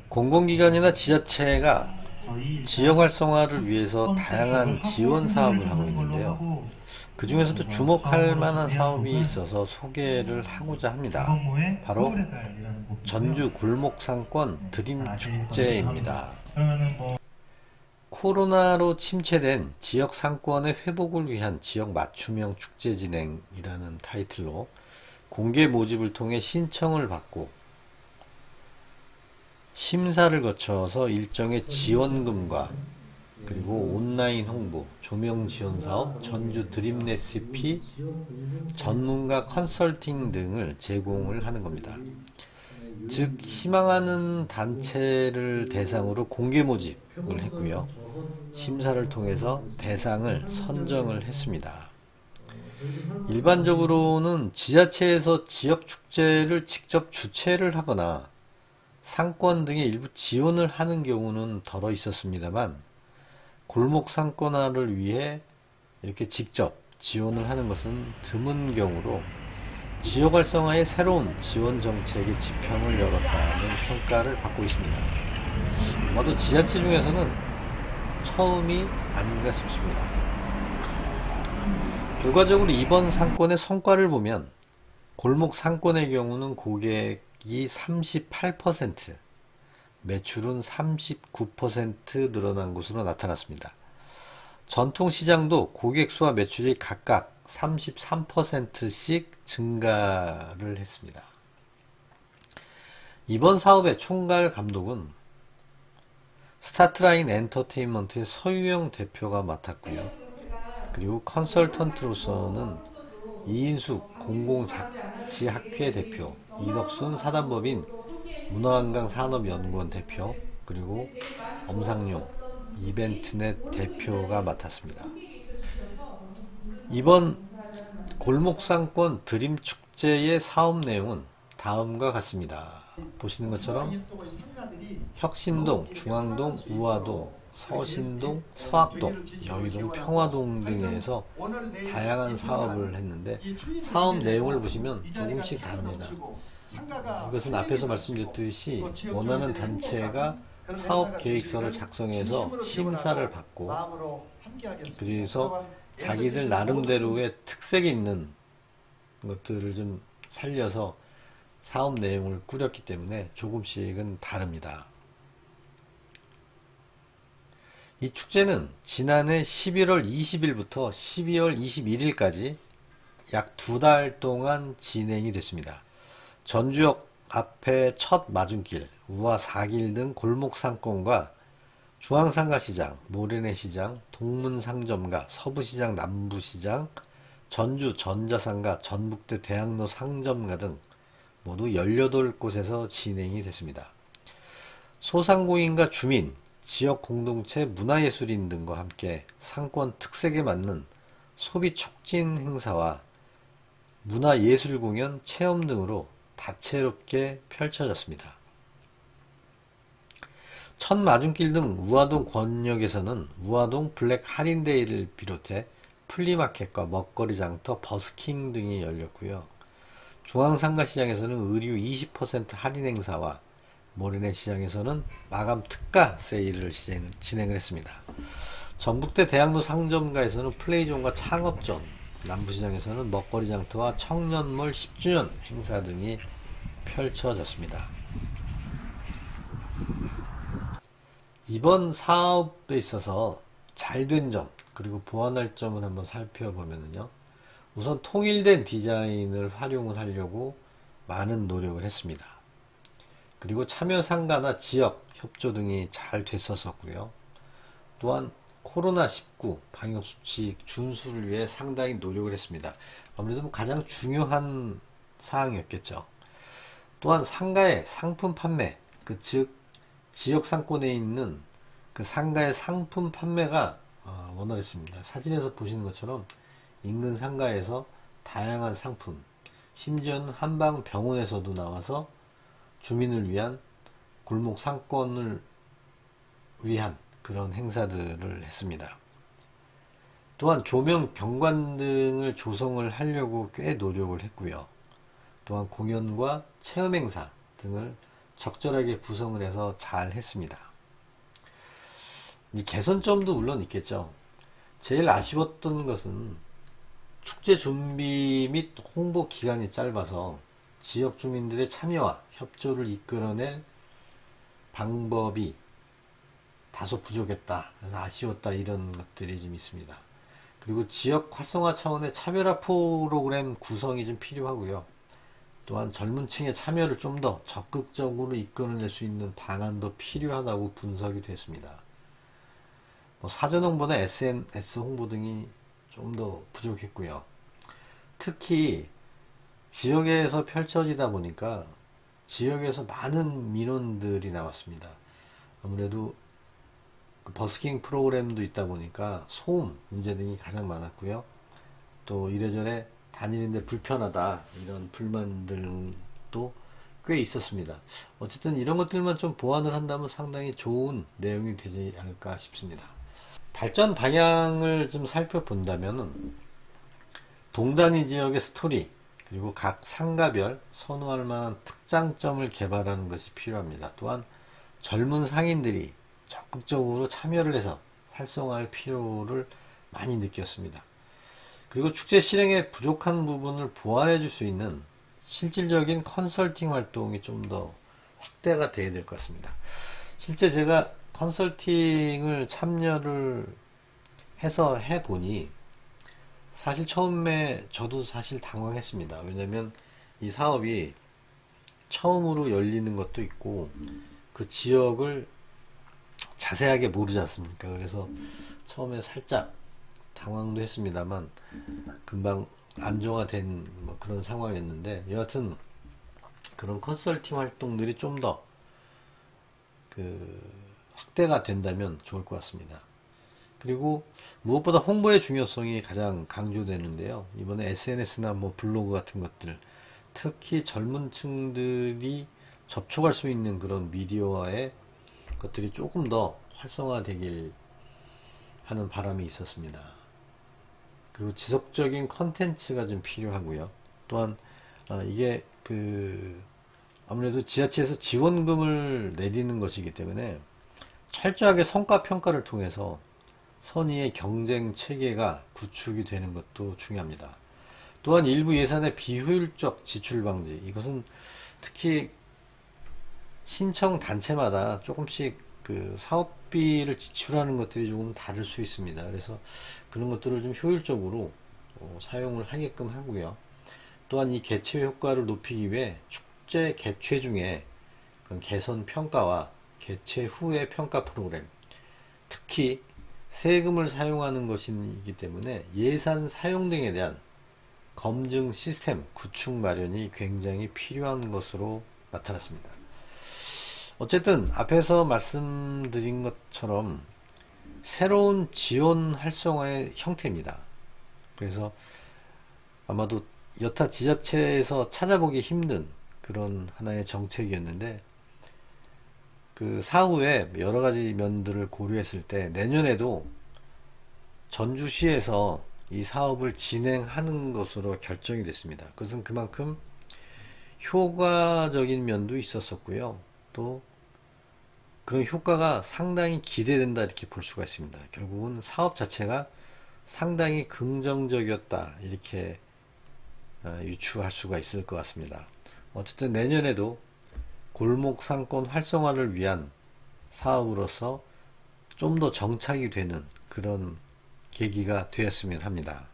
공공기관이나 지자체가 지역 활성화를 위해서 다양한 지원 사업을 하고 있는데요. 그 중에서도 주목할 만한 사업이 있어서 소개를 하고자 합니다. 바로 전주 골목상권 드림축제입니다. 코로나로 침체된 지역 상권의 회복을 위한 지역 맞춤형 축제 진행이라는 타이틀로 공개 모집을 통해 신청을 받고 심사를 거쳐서 일정의 지원금과 그리고 온라인 홍보, 조명 지원 사업, 전주 드림 레시피, 전문가 컨설팅 등을 제공을 하는 겁니다. 즉 희망하는 단체를 대상으로 공개 모집을 했고요. 심사를 통해서 대상을 선정을 했습니다. 일반적으로는 지자체에서 지역 축제를 직접 주최를 하거나 상권 등의 일부 지원을 하는 경우는 덜어 있었습니다만 골목 상권화를 위해 이렇게 직접 지원을 하는 것은 드문 경우로 지역 활성화의 새로운 지원 정책의 지평을 열었다는 평가를 받고 있습니다. 아마도 지자체 중에서는 처음이 아닌가 싶습니다. 결과적으로 이번 상권의 성과를 보면 골목 상권의 경우는 고객이 38%, 매출은 39% 늘어난 것으로 나타났습니다. 전통시장도 고객 수와 매출이 각각 33%씩 증가를 했습니다. 이번 사업의 총괄 감독은 스타트라인 엔터테인먼트의 서유영 대표가 맡았고요. 그리고 컨설턴트로서는 이인숙 공공자치학회 대표, 이덕순 사단법인 문화관광산업연구원 대표, 그리고 엄상용 이벤트넷 대표가 맡았습니다. 이번 골목상권 드림축제의 사업 내용은 다음과 같습니다. 보시는 것처럼 혁신동, 중앙동, 우화동, 서신동, 서학동, 여의동, 평화동 등에서 다양한 사업을 했는데 사업 내용을 보시면 조금씩 다릅니다. 이것은 앞에서 말씀드렸듯이 원하는 단체가 사업 계획서를 작성해서 심사를 받고 그래서 자기들 나름대로의 특색이 있는 것들을 좀 살려서 사업 내용을 꾸렸기 때문에 조금씩은 다릅니다. 이 축제는 지난해 11월 20일부터 12월 21일까지 약 2달 동안 진행이 됐습니다. 전주역 앞에 첫 마중길, 우화 4길 등 골목 상권과 중앙상가시장, 모래내시장, 동문상점가, 서부시장, 남부시장, 전주 전자상가, 전북대 대학로 상점가 등 모두 18곳에서 진행이 됐습니다. 소상공인과 주민, 지역 공동체, 문화예술인 등과 함께 상권 특색에 맞는 소비 촉진 행사와 문화예술 공연, 체험 등으로 다채롭게 펼쳐졌습니다. 첫 마중길 등 우화동 권역에서는 우화동 블랙 할인데이를 비롯해 플리마켓과 먹거리 장터, 버스킹 등이 열렸고요. 중앙상가시장에서는 의류 20% 할인 행사와 모래내 시장에서는 마감 특가 세일을 진행을 했습니다. 전북대 대학로 상점가에서는 플레이존과 창업존, 남부시장에서는 먹거리 장터와 청년몰 10주년 행사 등이 펼쳐졌습니다. 이번 사업에 있어서 잘된 점 그리고 보완할 점을 한번 살펴보면요. 우선 통일된 디자인을 활용을 하려고 많은 노력을 했습니다. 그리고 참여 상가나 지역 협조 등이 잘 됐었고요. 또한 코로나19 방역수칙 준수를 위해 상당히 노력을 했습니다. 아무래도 가장 중요한 사항이었겠죠. 또한 상가의 상품 판매, 즉 지역 상권에 있는 그 상가의 상품 판매가 원활했습니다. 사진에서 보시는 것처럼 인근 상가에서 다양한 상품, 심지어는 한방 병원에서도 나와서 주민을 위한 골목 상권을 위한 그런 행사들을 했습니다. 또한 조명, 경관 등을 조성을 하려고 꽤 노력을 했고요. 또한 공연과 체험 행사 등을 적절하게 구성을 해서 잘 했습니다. 이 개선점도 물론 있겠죠. 제일 아쉬웠던 것은 축제 준비 및 홍보 기간이 짧아서 지역 주민들의 참여와 협조를 이끌어낼 방법이 다소 부족했다. 그래서 아쉬웠다. 이런 것들이 좀 있습니다. 그리고 지역 활성화 차원의 차별화 프로그램 구성이 좀 필요하고요. 또한 젊은 층의 참여를 좀 더 적극적으로 이끌어낼 수 있는 방안도 필요하다고 분석이 됐습니다. 사전 홍보나 SNS 홍보 등이 좀 더 부족했고요. 특히 지역에서 펼쳐지다 보니까 지역에서 많은 민원들이 나왔습니다. 아무래도 버스킹 프로그램도 있다 보니까 소음 문제 등이 가장 많았고요. 또 이래저래 다니는데 불편하다 이런 불만들도 꽤 있었습니다. 어쨌든 이런 것들만 좀 보완을 한다면 상당히 좋은 내용이 되지 않을까 싶습니다. 발전 방향을 좀 살펴본다면 동단위 지역의 스토리 그리고 각 상가별 선호할 만한 특장점을 개발하는 것이 필요합니다. 또한 젊은 상인들이 적극적으로 참여를 해서 활성화할 필요를 많이 느꼈습니다. 그리고 축제 실행에 부족한 부분을 보완해 줄 수 있는 실질적인 컨설팅 활동이 좀 더 확대가 돼야 될 것 같습니다. 실제 제가 컨설팅을 참여를 해서 해보니 사실 처음에 저도 사실 당황했습니다. 왜냐면 이 사업이 처음으로 열리는 것도 있고 그 지역을 자세하게 모르지 않습니까? 그래서 처음에 살짝 당황도 했습니다만 금방 안정화된 그런 상황이었는데 여하튼 그런 컨설팅 활동들이 좀 더 확대가 된다면 좋을 것 같습니다. 그리고 무엇보다 홍보의 중요성이 가장 강조되는데요. 이번에 SNS나 블로그 같은 것들 특히 젊은 층들이 접촉할 수 있는 그런 미디어와의 것들이 조금 더 활성화되길 하는 바람이 있었습니다. 그리고 지속적인 컨텐츠가 좀 필요하고요. 또한 이게 아무래도 지자체에서 지원금을 내리는 것이기 때문에 철저하게 성과 평가를 통해서 선의의 경쟁 체계가 구축이 되는 것도 중요합니다. 또한 일부 예산의 비효율적 지출 방지, 이것은 특히 신청 단체마다 조금씩 사업비를 지출하는 것들이 조금 다를 수 있습니다. 그래서 그런 것들을 좀 효율적으로 사용을 하게끔 하고요. 또한 이 개최 효과를 높이기 위해 축제 개최 중에 개선 평가와 개최 후의 평가 프로그램, 특히 세금을 사용하는 것이기 때문에 예산 사용 등에 대한 검증 시스템 구축 마련이 굉장히 필요한 것으로 나타났습니다. 어쨌든 앞에서 말씀드린 것처럼 새로운 지원 활성화의 형태입니다. 그래서 아마도 여타 지자체에서 찾아보기 힘든 그런 하나의 정책이었는데 사후에 여러 가지 면들을 고려했을 때 내년에도 전주시에서 이 사업을 진행하는 것으로 결정이 됐습니다. 그것은 그만큼 효과적인 면도 있었었고요. 또 그런 효과가 상당히 기대된다 이렇게 볼 수가 있습니다. 결국은 사업 자체가 상당히 긍정적이었다 이렇게 유추할 수가 있을 것 같습니다. 어쨌든 내년에도 골목 상권 활성화를 위한 사업으로서 좀 더 정착이 되는 그런 계기가 되었으면 합니다.